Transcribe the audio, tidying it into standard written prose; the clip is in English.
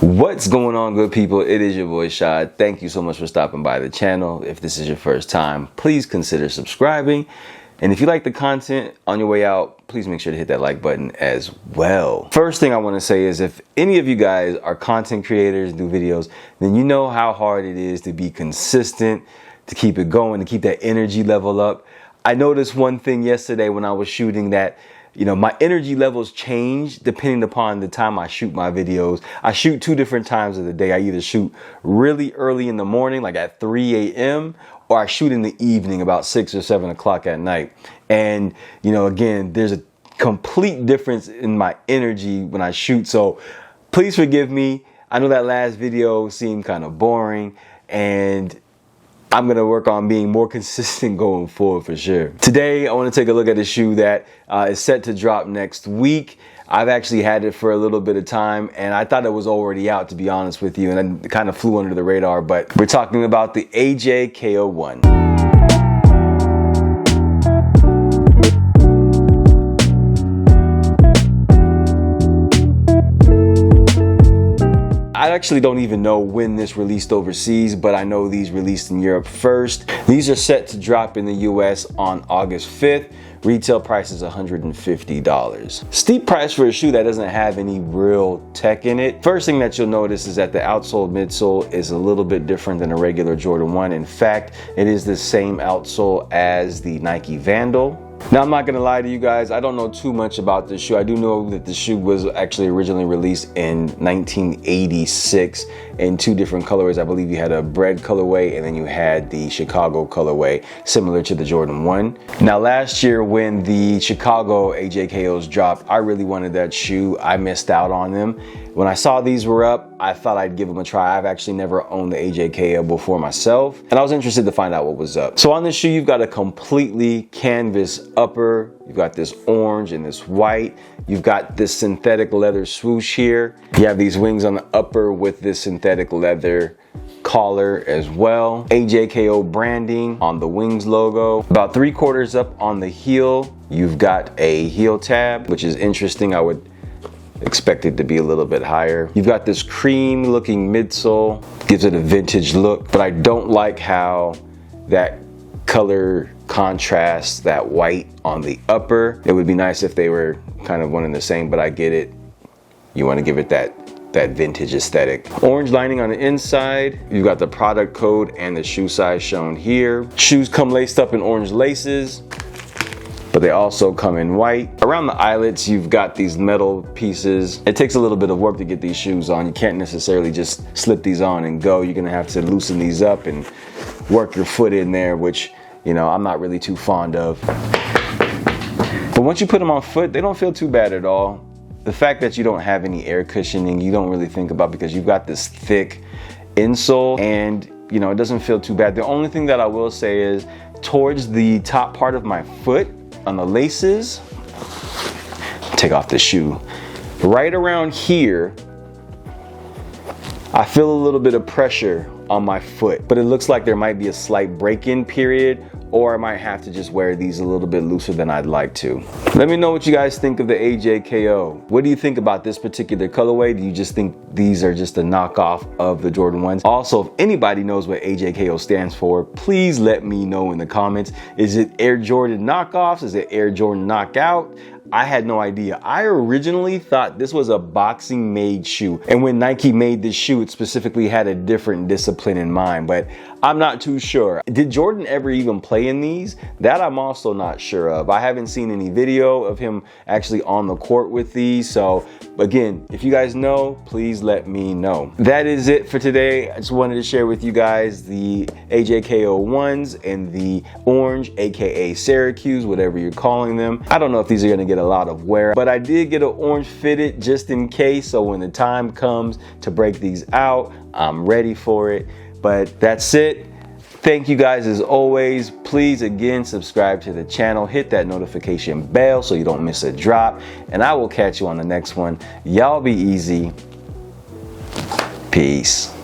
What's going on, good people? It is your boy Shad. Thank you so much for stopping by the channel. If this is your first time, please consider subscribing. And if you like the content on your way out, please make sure to hit that like button as well. First thing I want to say is if any of you guys are content creators, do videos, then you know how hard it is to be consistent, to keep it going, to keep that energy level up. I noticed one thing yesterday when I was shooting that my energy levels change depending upon the time I shoot my videos. I shoot two different times of the day. I either shoot really early in the morning, like at 3 a.m., or I shoot in the evening about 6 or 7 o'clock at night. And, again, there's a complete difference in my energy when I shoot. So please forgive me. I know that last video seemed kind of boring, and I'm going to work on being more consistent going forward for sure. Today, I want to take a look at a shoe that is set to drop next week. I've actually had it for a little bit of time, and I thought it was already out, to be honest with you, and it kind of flew under the radar, but we're talking about the AJKO 1. I actually don't even know when this released overseas, but I know these released in Europe first. These are set to drop in the US on August 5th. Retail price is $150. Steep price for a shoe that doesn't have any real tech in it. First thing that you'll notice is that the outsole midsole is a little bit different than a regular Jordan 1. In fact, it is the same outsole as the Nike Vandal. Now, I'm not gonna lie to you guys, I don't know too much about this shoe. I do know that the shoe was actually originally released in 1986 in two different colorways. I believe you had a bread colorway and then you had the Chicago colorway, similar to the Jordan 1. Now, last year when the Chicago AJKOs dropped, I really wanted that shoe. I missed out on them. When I saw these were up, I thought I'd give them a try. I've actually never owned the AJKO before myself, and I was interested to find out what was up. So on this shoe, you've got a completely canvas upper. You've got this orange and this white. You've got this synthetic leather swoosh here. You have these wings on the upper with this synthetic leather collar as well. AJKO branding on the wings logo. About 3/4 up on the heel, you've got a heel tab, which is interesting. I would expect it to be a little bit higher. You've got this cream looking midsole, gives it a vintage look, but I don't like how that color contrasts that white on the upper. It would be nice if they were kind of one and the same, but I get it. You want to give it that vintage aesthetic. Orange lining on the inside. You've got the product code and the shoe size shown here. Shoes come laced up in orange laces, but they also come in white. Around the eyelets, you've got these metal pieces. It takes a little bit of work to get these shoes on. You can't necessarily just slip these on and go. You're gonna have to loosen these up and work your foot in there, which, I'm not really too fond of. But once you put them on foot, they don't feel too bad at all. The fact that you don't have any air cushioning, you don't really think about, because you've got this thick insole and it doesn't feel too bad. The only thing that I will say is towards the top part of my foot, on the laces, take off the shoe, right around here, I feel a little bit of pressure on my foot, but it looks like there might be a slight break-in period, or I might have to just wear these a little bit looser than I'd like to. Let me know what you guys think of the AJKO. What do you think about this particular colorway? Do you just think these are just a knockoff of the Jordan 1s? Also, if anybody knows what AJKO stands for, please let me know in the comments. Is it Air Jordan knockoffs? Is it Air Jordan knockout? I had no idea. I originally thought this was a boxing made shoe. And when Nike made this shoe, it specifically had a different discipline in mind, but I'm not too sure. Did Jordan ever even play in these? That I'm also not sure of. I haven't seen any video of him actually on the court with these. So again, if you guys know, please let me know. That is it for today. I just wanted to share with you guys the AJKO 1s and the orange, AKA Syracuse, whatever you're calling them. I don't know if these are gonna get a lot of wear, but I did get an orange fitted just in case, so when the time comes to break these out, I'm ready for it. But that's it. Thank you guys as always. Please again subscribe to the channel, hit that notification bell so you don't miss a drop, and I will catch you on the next one. Y'all be easy. Peace.